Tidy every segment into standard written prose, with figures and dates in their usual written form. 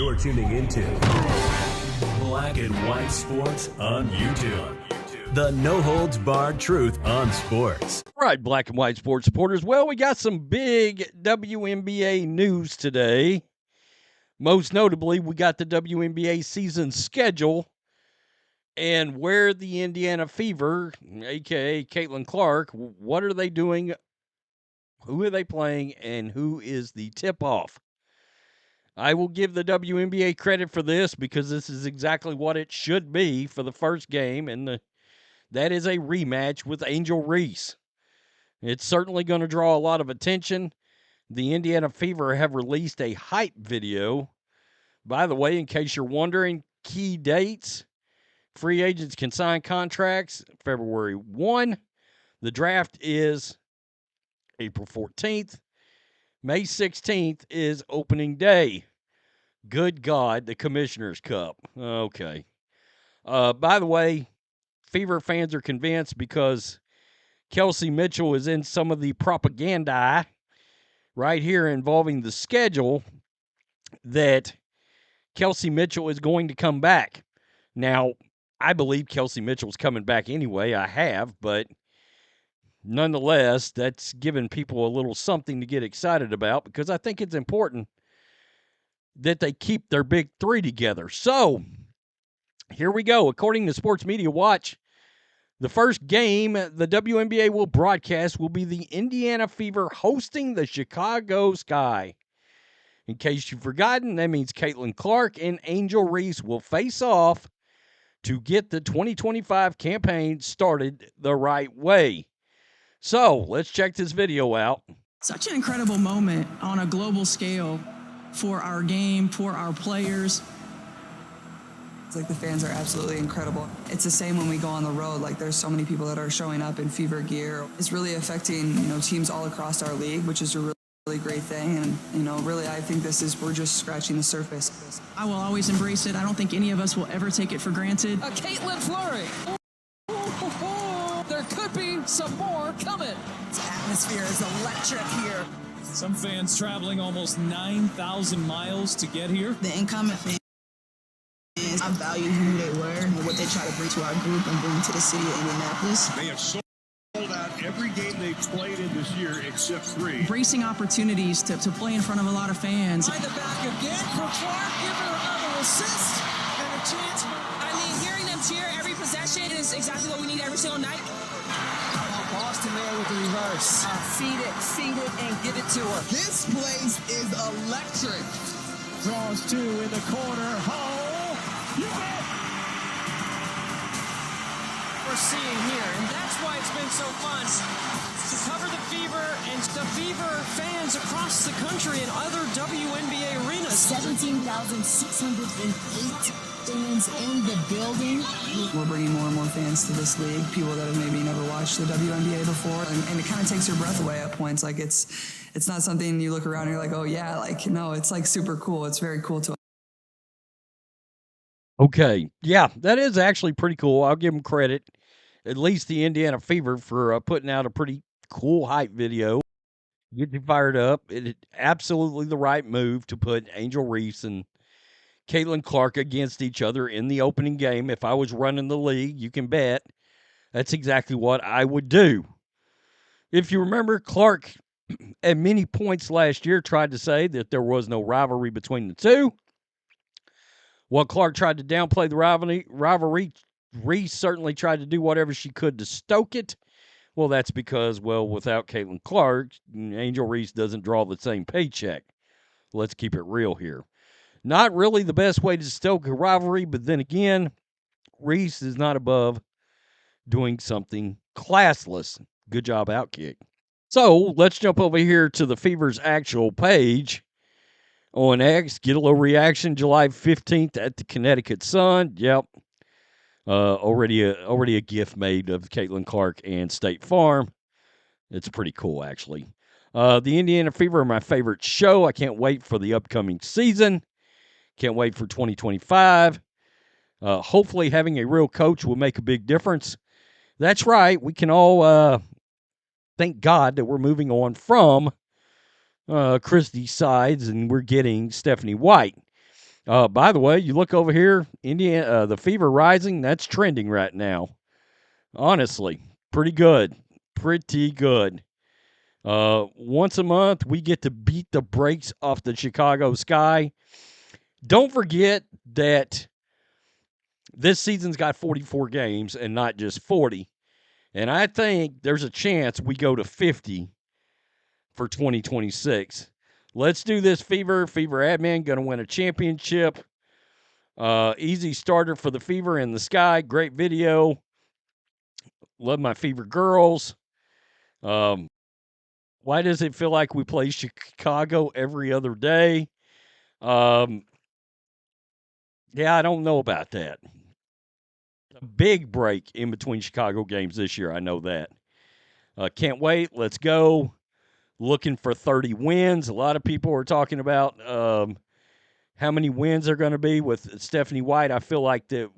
You're tuning into Black and White Sports on YouTube. The no-holds-barred truth on sports. All right, Black and White Sports supporters. Well, we got some big WNBA news today. Most notably, we got the WNBA season schedule and where the Indiana Fever, a.k.a. Caitlin Clark, what are they doing, who are they playing, and who is the tip-off? I will give the WNBA credit for this because this is exactly what it should be for the first game, and that is a rematch with Angel Reese. It's certainly going to draw a lot of attention. The Indiana Fever have released a hype video. By the way, in case you're wondering, key dates. Free agents can sign contracts February 1. The draft is April 14th. May 16th is opening day. Good God, the Commissioner's Cup. Okay. By the way, Fever fans are convinced because Kelsey Mitchell is in some of the propaganda right here involving the schedule that Kelsey Mitchell is going to come back. Now, I believe Kelsey Mitchell's coming back anyway. I have, but nonetheless, that's given people a little something to get excited about because I think it's important that they keep their big three together. So, here we go. According to Sports Media Watch, the first game the WNBA will broadcast will be the Indiana Fever hosting the Chicago Sky. In case you've forgotten, that means Caitlin Clark and Angel Reese will face off to get the 2025 campaign started the right way. So, let's check this video out. Such an incredible moment on a global scale for our game, for our players. It's like the fans are absolutely incredible. It's the same when we go on the road. Like there's so many people that are showing up in Fever gear. It's really affecting, teams all across our league, which is a really great thing. And, really, I think we're just scratching the surface. I will always embrace it. I don't think any of us will ever take it for granted. A Caitlin Fleury. There could be some more coming. The atmosphere is electric here. Some fans traveling almost 9,000 miles to get here. The incoming fans, I value who they were and what they try to bring to our group and bring to the city of Indianapolis. They have sold out every game they've played in this year except 3. Embracing opportunities to play in front of a lot of fans. By the back again for Clark, giving her another assist and a chance. Hearing them cheer every possession is exactly what we need every single night. Boston there with the reverse. Feed it, and give it to her. This place is electric. Draws 2 in the corner. We're seeing here, and that's why it's been so fun to cover the Fever and the Fever fans across the country and other WNBA arenas. 17,608 fans in the building. We're bringing more and more fans to this league, people that have maybe never watched the WNBA before, and it kind of takes your breath away at points. Like it's not something you look around and you're like, oh yeah, no, it's like super cool. It's very cool to. Okay, yeah, that is actually pretty cool. I'll give them credit, at least the Indiana Fever, for putting out a pretty cool hype video. Get you fired up. It's absolutely the right move to put Angel Reese and Caitlin Clark against each other in the opening game. If I was running the league, you can bet that's exactly what I would do. If you remember, Clark at many points last year tried to say that there was no rivalry between the two. While Clark tried to downplay the rivalry, Reese certainly tried to do whatever she could to stoke it. Well, that's because, without Caitlin Clark, Angel Reese doesn't draw the same paycheck. Let's keep it real here. Not really the best way to stoke a rivalry, but then again, Reese is not above doing something classless. Good job, Outkick. So, let's jump over here to the Fever's actual page on X. Get a little reaction. July 15th at the Connecticut Sun. Yep. Already a GIF made of Caitlin Clark and State Farm. It's pretty cool, actually. The Indiana Fever are my favorite show. I can't wait for the upcoming season. Can't wait for 2025. Hopefully having a real coach will make a big difference. That's right. We can all thank God that we're moving on from Christie Sides and we're getting Stephanie White. By the way, you look over here, Indiana, the Fever Rising, that's trending right now. Honestly, pretty good. Pretty good. Once a month, we get to beat the brakes off the Chicago Sky. Don't forget that this season's got 44 games and not just 40. And I think there's a chance we go to 50 for 2026. Let's do this, Fever. Fever admin going to win a championship. Easy starter for the Fever in the Sky. Great video. Love my Fever girls. Why does it feel like we play Chicago every other day? Yeah, I don't know about that. A big break in between Chicago games this year. I know that. Can't wait. Let's go. Looking for 30 wins. A lot of people are talking about how many wins are going to be with Stephanie White. I feel like that,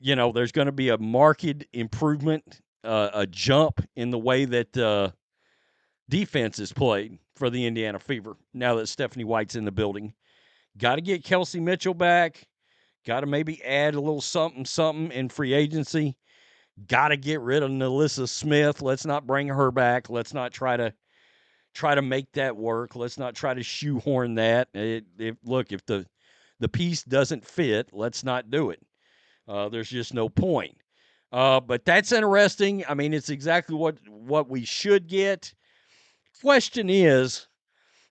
there's going to be a marked improvement, a jump in the way that defense is played for the Indiana Fever now that Stephanie White's in the building. Got to get Kelsey Mitchell back. Got to maybe add a little something in free agency. Got to get rid of Nalissa Smith. Let's not bring her back. Let's not try to make that work. Let's not try to shoehorn that. If the piece doesn't fit, let's not do it. There's just no point. But that's interesting. I mean, it's exactly what we should get. Question is,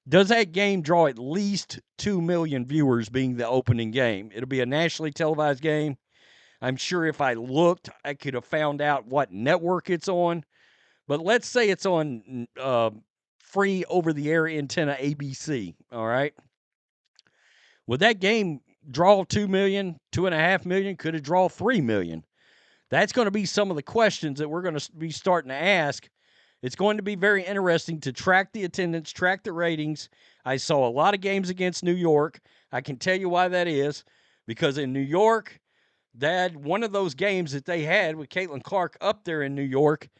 does that game draw at least 2 million viewers being the opening game? It'll be a nationally televised game. I'm sure if I looked, I could have found out what network it's on. But let's say it's on free over-the-air antenna ABC, all right? Would that game draw 2 million, 2.5 million? Could it draw 3 million? That's going to be some of the questions that we're going to be starting to ask. It's going to be very interesting to track the attendance, track the ratings. I saw a lot of games against New York. I can tell you why that is. Because in New York, one of those games that they had with Caitlin Clark up there in New York,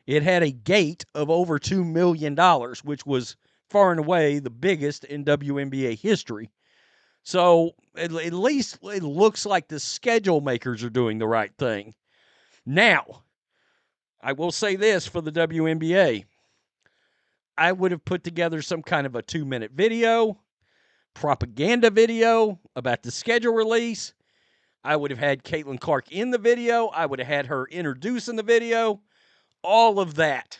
it had a gate of over $2 million, which was far and away the biggest in WNBA history. So at least it looks like the schedule makers are doing the right thing. Now, I will say this for the WNBA. I would have put together some kind of a 2-minute video, propaganda video about the schedule release. I would have had Caitlin Clark in the video. I would have had her introducing the video. All of that.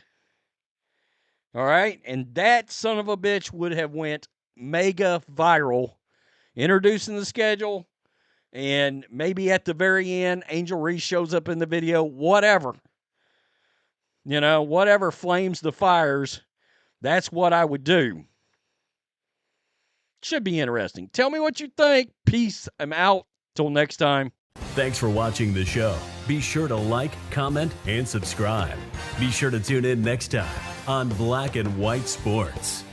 All right? And that son of a bitch would have went mega viral, introducing the schedule, and maybe at the very end, Angel Reese shows up in the video, whatever. Whatever flames the fires, that's what I would do. Should be interesting. Tell me what you think. Peace. I'm out. Till next time. Thanks for watching the show. Be sure to like, comment, and subscribe. Be sure to tune in next time on Black and White Sports.